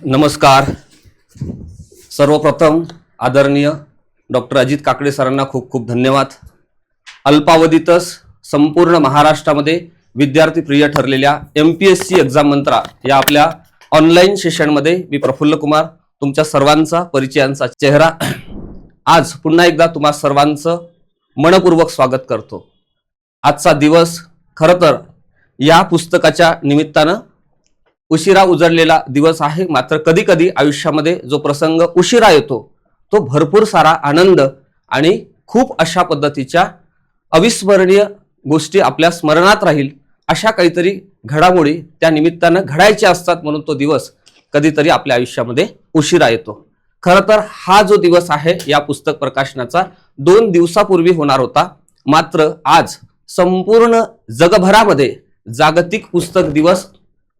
नमस्कार. सर्वप्रथम आदरणीय डॉक्टर अजित काकडे सरांना खूप खूप धन्यवाद. अल्पावधीतच संपूर्ण महाराष्ट्रामध्ये विद्यार्थी प्रिय ठरलेल्या MPSC एक्झाम मंत्रा या आपल्या ऑनलाईन सेशनमध्ये मी प्रफुल्ल कुमार तुमच्या सर्वांचा परिचयांचा चेहरा आज पुन्हा एकदा तुम्हा सर्वांचं मनपूर्वक स्वागत करतो. आजचा दिवस खरं तर या पुस्तकाच्या निमित्तानं उशिरा उजळलेला दिवस आहे. मात्र कधी कधी आयुष्यामध्ये जो प्रसंग उशिरा येतो तो भरपूर सारा आनंद आणि खूप अशा पद्धतीच्या अविस्मरणीय गोष्टी आपल्या स्मरणात राहील अशा काहीतरी घडामोडी त्या निमित्तानं घडायच्या असतात, म्हणून तो दिवस कधीतरी आपल्या आयुष्यामध्ये उशिरा येतो. खरं तर हा जो दिवस आहे या पुस्तक प्रकाशनाचा 2 दिवसापूर्वी होणार होता. मात्र आज संपूर्ण जगभरामध्ये जागतिक पुस्तक दिवस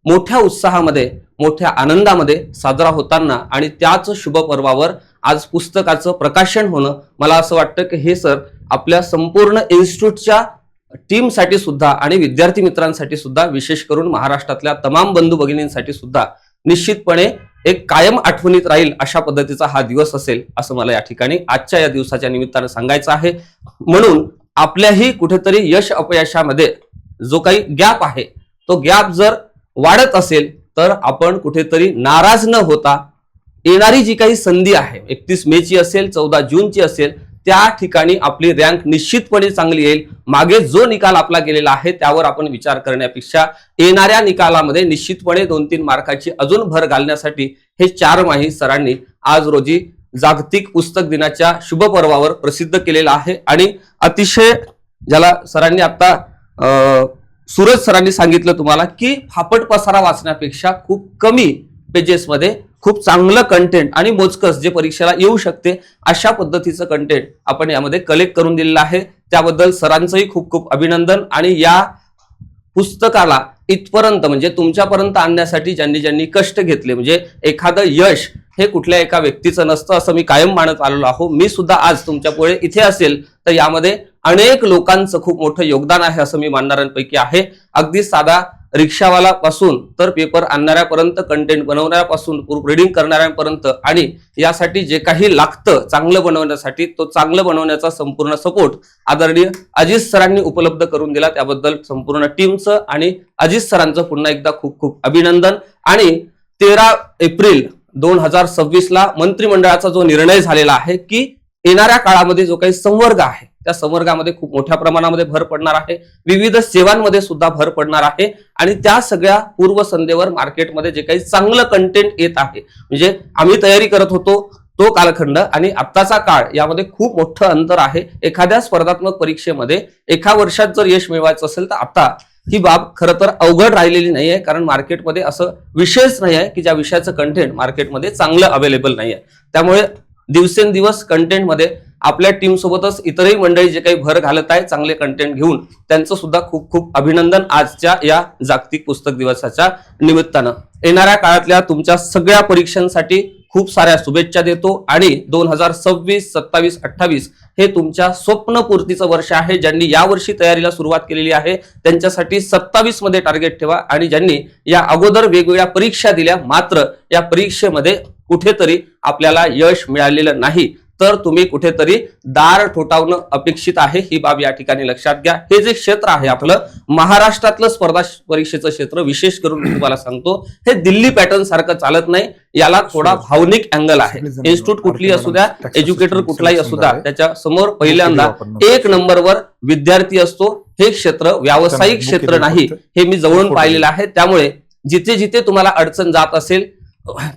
मोठ्या उत्साहामध्ये मोठ्या आनंदामध्ये साजरा होताना आणि त्याच शुभ पर्वावर आज पुस्तकाचं प्रकाशन होणं, मला असं वाटतं की हे सर आपल्या संपूर्ण इन्स्टिट्यूटच्या टीमसाठी सुद्धा आणि विद्यार्थी मित्रांसाठी सुद्धा, विशेष करून महाराष्ट्रातल्या तमाम बंधू भगिनींसाठी सुद्धा निश्चितपणे एक कायम आठवणीत राहील अशा पद्धतीचा हा दिवस असेल असं मला या ठिकाणी आजच्या या दिवसाच्या निमित्तानं सांगायचं आहे. म्हणून आपल्याही कुठेतरी यश अपयशामध्ये जो काही गॅप आहे तो गॅप जर वाढत असेल तर आपण कुठेतरी नाराज न होता येणारी जी काही संधी आहे 31 मेची असेल 14 जूनची असेल त्या ठिकाणी आपली रँक निश्चितपणे चांगली येईल. मागे जो निकाल आपला गेलेला आहे त्यावर आपण विचार करण्यापेक्षा येणाऱ्या निकालामध्ये निश्चितपणे 2-3 मार्काची अजून भर घालण्यासाठी हे 4 माही सरांनी आज रोजी जागतिक पुस्तक दिनाच्या शुभ पर्वावर प्रसिद्ध केलेला आहे. आणि अतिशय ज्याला सरांनी आता सूरज सरांनी सांगितलं तुम्हाला की फापट पसारा वाचण्यापेक्षा खूप कमी पेजेसमध्ये खूप चांगलं कंटेंट आणि मोजकस जे परीक्षेला येऊ शकते अशा पद्धतीचं कंटेंट आपण यामध्ये कलेक्ट करून दिलेलं आहे. त्याबद्दल सरांचंही खूप खूप अभिनंदन. आणि या पुस्तकाला इथपर्यंत म्हणजे तुमच्यापर्यंत आणण्यासाठी ज्यांनी ज्यांनी कष्ट घेतले, म्हणजे एखादं यश हे कुठल्या एका व्यक्तीचं नसतं असं मी कायम मानत आलेलो आहो. मी सुद्धा आज तुमच्या पुढे इथे असेल तर यामध्ये अनेक लोकांचं खूप मोठं योगदान आहे असं मी मानणाऱ्यांपैकी आहे. अगदी साधा रिक्षावाला पासून तर पेपर आणणाऱ्यापर्यंत, कंटेंट बनवणाऱ्यापासून प्रूफ रिडिंग करणाऱ्यांपर्यंत आणि यासाठी जे काही लागतं चांगलं बनवण्यासाठी तो चांगलं बनवण्याचा संपूर्ण सपोर्ट आदरणीय अजित सरांनी उपलब्ध करून दिला. त्याबद्दल संपूर्ण टीमचं आणि अजित सरांचं पुन्हा एकदा खूप खूप अभिनंदन. आणि 13 एप्रिल 2026 ला मंत्रिमंडळाचा जो निर्णय झालेला आहे की येणाऱ्या काळामध्ये जो काही संवर्ग आहे त्या संवर्गामध्ये खूप मोठ्या प्रमाणामध्ये भर पडणार आहे, विविध सेवांमध्ये सुद्धा भर पडणार आहे. आणि त्या सगळ्या पूर्वसंध्येवर मार्केटमध्ये जे काही चांगलं कंटेंट येत आहे, म्हणजे आम्ही तयारी करत होतो तो कालखंड आणि आत्ताचा काळ यामध्ये खूप मोठं अंतर आहे. एखाद्या स्पर्धात्मक परीक्षेमध्ये एका वर्षात जर यश मिळवायचं असेल तर आता ही बाब खरं तर अवघड राहिलेली नाही आहे, कारण मार्केटमध्ये असं विषयच नाही आहे की ज्या विषयाचं कंटेंट मार्केटमध्ये चांगलं अवेलेबल नाही आहे. त्यामुळे दिवसेंदिवस कंटेंटमध्ये आपल्या टीम सोबतच इतरही मंडळी जे काही भर घालत आहे चांगले कंटेंट घेऊन, त्यांचं सुद्धा खूप खूप अभिनंदन आजच्या या जागतिक पुस्तक दिवसाच्या निमित्तानं. येणाऱ्या काळातल्या तुमच्या सगळ्या परीक्षांसाठी खूप साऱ्या शुभेच्छा देतो. आणि 2026, 27, 28 हे तुमच्या स्वप्नपूर्तीचं वर्ष आहे. ज्यांनी यावर्षी तयारीला सुरुवात केलेली आहे त्यांच्यासाठी 27 मध्ये टार्गेट ठेवा. आणि ज्यांनी या अगोदर वेगवेगळ्या परीक्षा दिल्या मात्र या परीक्षेमध्ये कुठेतरी आपल्याला यश मिळालेलं नाही तर तुम्ही कुठेतरी दार ठोठावणं अपेक्षित आहे, ही बाब या ठिकाणी लक्षात घ्या. हे जे क्षेत्र आहे आपलं महाराष्ट्रातलं स्पर्धा परीक्षेचं क्षेत्र, विशेष करून मी तुम्हाला सांगतो हे दिल्ली पॅटर्न सारखं चालत नाही. याला थोडा भावनिक अँगल आहे. इन्स्टिट्यूट कुठली असू द्या, एज्युकेटर कुठलाही असू द्या, त्याच्या समोर पहिल्यांदा 1 नंबरवर विद्यार्थी असतो. हे क्षेत्र व्यावसायिक क्षेत्र नाही, हे मी जवळून पाहिलेलं आहे. त्यामुळे जिथे जिथे तुम्हाला अडचण जात असेल,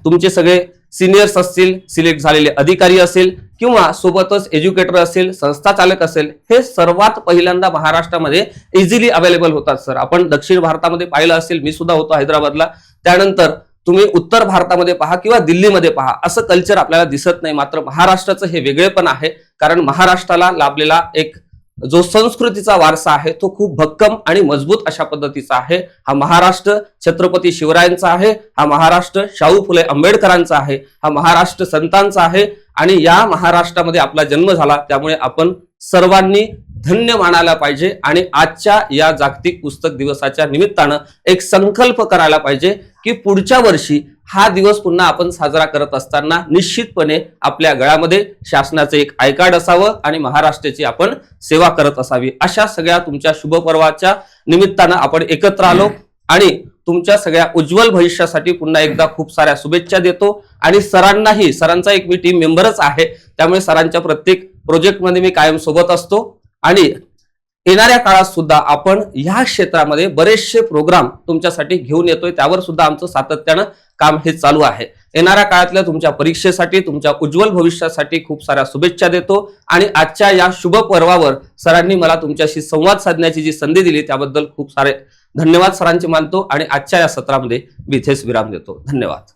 तुमचे सगळे सिनियर्स असतील, सिलेक्ट झालेले अधिकारी असेल किंवा सोबतच एज्युकेटर असेल, संस्था चालक असेल, हे सर्वात पहिल्यांदा महाराष्ट्रामध्ये इझिली अवेलेबल होतात सर. आपण दक्षिण भारतामध्ये पाहिलं असेल, मी सुद्धा होतो हैदराबादला, त्यानंतर तुम्ही उत्तर भारतामध्ये पहा किंवा दिल्लीमध्ये पहा, असं कल्चर आपल्याला दिसत नाही. मात्र महाराष्ट्राचं हे वेगळेपण आहे, कारण महाराष्ट्राला लाभलेला एक जो संस्कृतीचा वारसा आहे तो खूप भक्कम आणि मजबूत अशा पद्धतीचा आहे. हा महाराष्ट्र छत्रपती शिवरायांचा आहे, हा महाराष्ट्र शाहू फुले आंबेडकरांचा आहे, हा महाराष्ट्र संतांचा आहे. आणि या महाराष्ट्रामध्ये आपला जन्म झाला, त्यामुळे आपण सर्वांनी धन्य मानायला पाहिजे. आणि आजच्या या जागतिक पुस्तक दिवसाच्या निमित्तानं एक संकल्प करायला पाहिजे. की पुढच्या वर्षी हा दिवस पुन्हा आपण साजरा करत असताना निश्चितपणे आपल्या गळ्यामध्ये शासनाचे एक आय कार्ड असावं आणि महाराष्ट्राची आपण सेवा करत असावी। अशा सगळ्या तुमच्या शुभपर्वाच्या निमित्तानं आपण एकत्र आलो आणि तुमच्या सगळ्या उज्ज्वल भविष्यासाठी पुन्हा एकदा खूप साऱ्या शुभेच्छा देतो। आणि सरांनाही, सरांचा एक मी टीम मेंबरच आहे, त्यामुळे सरांच्या प्रत्येक प्रोजेक्टमध्ये मी कायम सोबत असतो आणि येणाऱ्या काळात सुद्धा आपण ह्या क्षेत्रामध्ये बरेचसे प्रोग्राम तुमच्यासाठी घेऊन येतोय, त्यावर सुद्धा आमचं सातत्यानं काम हे चालू आहे। येणाऱ्या काळातल्या तुमच्या परीक्षेसाठी, तुमच्या उज्ज्वल भविष्यासाठी खूप साऱ्या शुभेच्छा देतो आणि आजच्या या शुभ पर्वावर सरांनी मला तुमच्याशी संवाद साधण्याची जी संधी दिली त्याबद्दल खूप सारे धन्यवाद सरांचे मानतो आणि आजच्या या सत्रामध्ये मी इथेच विराम देतो। धन्यवाद।